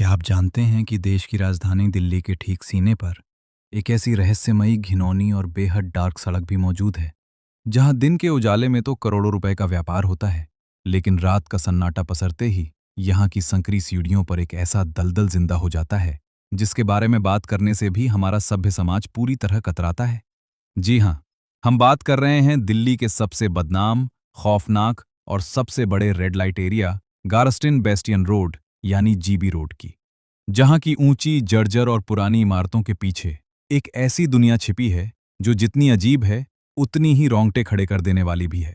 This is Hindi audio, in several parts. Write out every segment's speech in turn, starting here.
क्या आप जानते हैं कि देश की राजधानी दिल्ली के ठीक सीने पर एक ऐसी रहस्यमयी, घिनौनी और बेहद डार्क सड़क भी मौजूद है, जहां दिन के उजाले में तो करोड़ों रुपए का व्यापार होता है, लेकिन रात का सन्नाटा पसरते ही यहां की संकरी सीढ़ियों पर एक ऐसा दलदल जिंदा हो जाता है, जिसके बारे में बात करने से भी हमारा सभ्य समाज पूरी तरह कतराता है। जी हाँ, हम बात कर रहे हैं दिल्ली के सबसे बदनाम, खौफनाक और सबसे बड़े red light area Garstin Bastion Road यानी जीबी रोड की, जहां की ऊंची, जर्जर और पुरानी इमारतों के पीछे एक ऐसी दुनिया छिपी है जो जितनी अजीब है उतनी ही रोंगटे खड़े कर देने वाली भी है।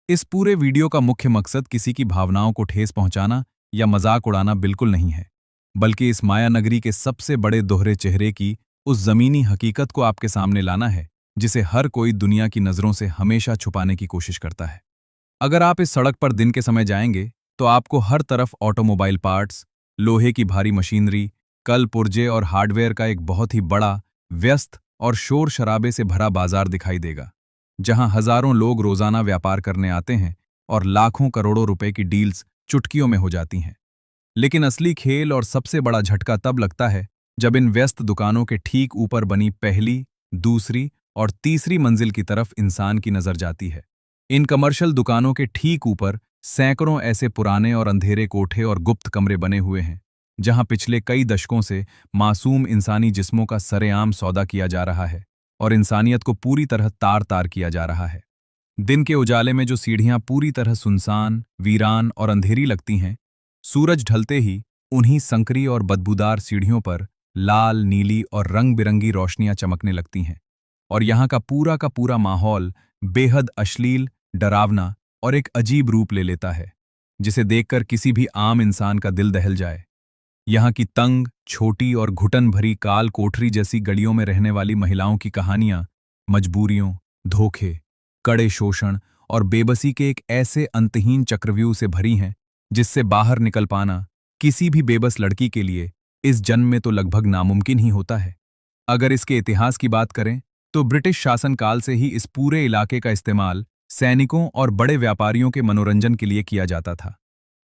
इस पूरे वीडियो का मुख्य मकसद किसी की भावनाओं को ठेस पहुंचाना या मजाक उड़ाना बिल्कुल नहीं है, बल्कि इस माया नगरी के सबसे बड़े दोहरे चेहरे की उस जमीनी हकीकत को आपके सामने लाना है, जिसे हर कोई दुनिया की नजरों से हमेशा छुपाने की कोशिश करता है। अगर आप इस सड़क पर दिन के समय जाएंगे, तो आपको हर तरफ ऑटोमोबाइल पार्ट्स, लोहे की भारी मशीनरी, कल पुर्जे और हार्डवेयर का एक बहुत ही बड़ा, व्यस्त और शोर शराबे से भरा बाजार दिखाई देगा, जहां हजारों लोग रोजाना व्यापार करने आते हैं और लाखों करोड़ों रुपए की डील्स चुटकियों में हो जाती हैं। लेकिन असली खेल और सबसे बड़ा झटका तब लगता है जब इन व्यस्त दुकानों के ठीक ऊपर बनी पहली, दूसरी और तीसरी मंजिल की तरफ इंसान की नजर जाती है। इन कमर्शियल दुकानों के ठीक ऊपर सैकड़ों ऐसे पुराने और अंधेरे कोठे और गुप्त कमरे बने हुए हैं, जहां पिछले कई दशकों से मासूम इंसानी जिस्मों का सरेआम सौदा किया जा रहा है और इंसानियत को पूरी तरह तार-तार किया जा रहा है। दिन के उजाले में जो सीढ़ियां पूरी तरह सुनसान, वीरान और अंधेरी लगती हैं, सूरज ढलते ही उन्हीं संकरी और बदबूदार सीढ़ियों पर लाल, नीली और रंग-बिरंगी रोशनियां चमकने लगती हैं और यहाँ का पूरा माहौल बेहद अश्लील, डरावना और एक अजीब रूप ले लेता है, जिसे देखकर किसी भी आम इंसान का दिल दहल जाए। यहाँ की तंग, छोटी और घुटन भरी काल कोठरी जैसी गलियों में रहने वाली महिलाओं की कहानियां मजबूरियों, धोखे, कड़े शोषण और बेबसी के एक ऐसे अंतहीन चक्रव्यूह से भरी हैं, जिससे बाहर निकल पाना किसी भी बेबस लड़की के लिए इस जन्म में तो लगभग नामुमकिन ही होता है। अगर इसके इतिहास की बात करें, तो ब्रिटिश शासनकाल से ही इस पूरे इलाके का इस्तेमाल सैनिकों और बड़े व्यापारियों के मनोरंजन के लिए किया जाता था,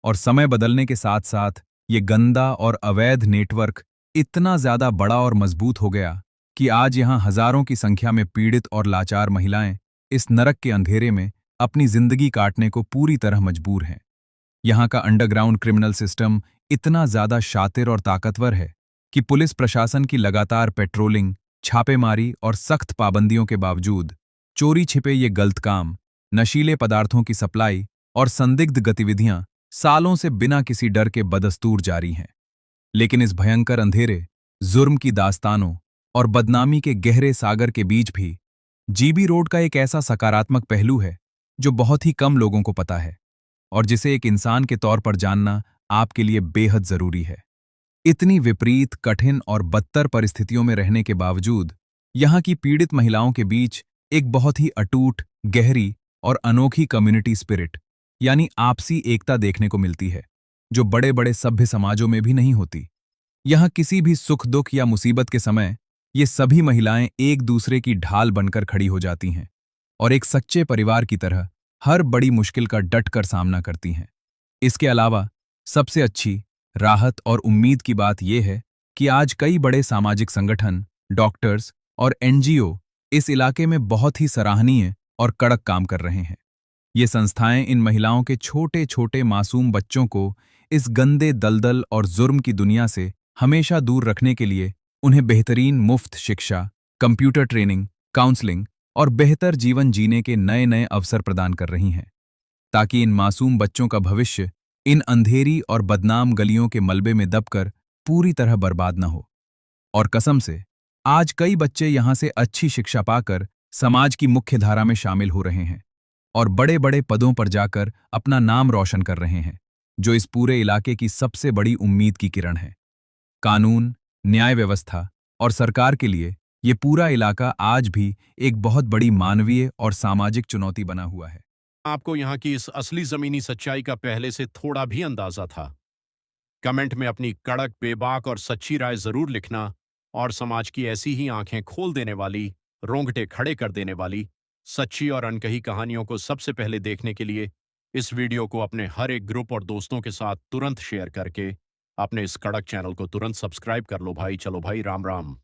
और समय बदलने के साथ साथ ये गंदा और अवैध नेटवर्क इतना ज्यादा बड़ा और मजबूत हो गया कि आज यहाँ हजारों की संख्या में पीड़ित और लाचार महिलाएं इस नरक के अंधेरे में अपनी जिंदगी काटने को पूरी तरह मजबूर हैं। यहाँ का अंडरग्राउंड क्रिमिनल सिस्टम इतना ज्यादा शातिर और ताकतवर है कि पुलिस प्रशासन की लगातार पेट्रोलिंग, छापेमारी और सख्त पाबंदियों के बावजूद चोरी छिपे ये गलत काम, नशीले पदार्थों की सप्लाई और संदिग्ध गतिविधियां सालों से बिना किसी डर के बदस्तूर जारी हैं। लेकिन इस भयंकर अंधेरे, जुर्म की दास्तानों और बदनामी के गहरे सागर के बीच भी जीबी रोड का एक ऐसा सकारात्मक पहलू है जो बहुत ही कम लोगों को पता है, और जिसे एक इंसान के तौर पर जानना आपके लिए बेहद जरूरी है। इतनी विपरीत, कठिन और बदतर परिस्थितियों में रहने के बावजूद यहाँ की पीड़ित महिलाओं के बीच एक बहुत ही अटूट, गहरी और अनोखी कम्युनिटी स्पिरिट यानी आपसी एकता देखने को मिलती है, जो बड़े बड़े सभ्य समाजों में भी नहीं होती। यहाँ किसी भी सुख दुख या मुसीबत के समय ये सभी महिलाएं एक दूसरे की ढाल बनकर खड़ी हो जाती हैं और एक सच्चे परिवार की तरह हर बड़ी मुश्किल का डट कर सामना करती हैं। इसके अलावा सबसे अच्छी राहत और उम्मीद की बात यह है कि आज कई बड़े सामाजिक संगठन, डॉक्टर्स और एनजीओ इस इलाके में बहुत ही सराहनीय और कड़क काम कर रहे हैं। ये संस्थाएं इन महिलाओं के छोटे छोटे मासूम बच्चों को इस गंदे दलदल और जुर्म की दुनिया से हमेशा दूर रखने के लिए उन्हें बेहतरीन मुफ्त शिक्षा, कंप्यूटर ट्रेनिंग, काउंसलिंग और बेहतर जीवन जीने के नए नए अवसर प्रदान कर रही हैं, ताकि इन मासूम बच्चों का भविष्य इन अंधेरी और बदनाम गलियों के मलबे में दबकर पूरी तरह बर्बाद न हो। और कसम से, आज कई बच्चे यहां से अच्छी शिक्षा पाकर समाज की मुख्य धारा में शामिल हो रहे हैं और बड़े बड़े पदों पर जाकर अपना नाम रोशन कर रहे हैं, जो इस पूरे इलाके की सबसे बड़ी उम्मीद की किरण है। कानून, न्याय व्यवस्था और सरकार के लिए ये पूरा इलाका आज भी एक बहुत बड़ी मानवीय और सामाजिक चुनौती बना हुआ है। आपको यहाँ की इस असली जमीनी सच्चाई का पहले से थोड़ा भी अंदाजा था? कमेंट में अपनी कड़क, बेबाक और सच्ची राय जरूर लिखना, और समाज की ऐसी ही आंखें खोल देने वाली, रोंगटे खड़े कर देने वाली, सच्ची और अनकही कहानियों को सबसे पहले देखने के लिए इस वीडियो को अपने हर एक ग्रुप और दोस्तों के साथ तुरंत शेयर करके अपने इस कड़क चैनल को तुरंत सब्सक्राइब कर लो भाई। चलो भाई, राम राम।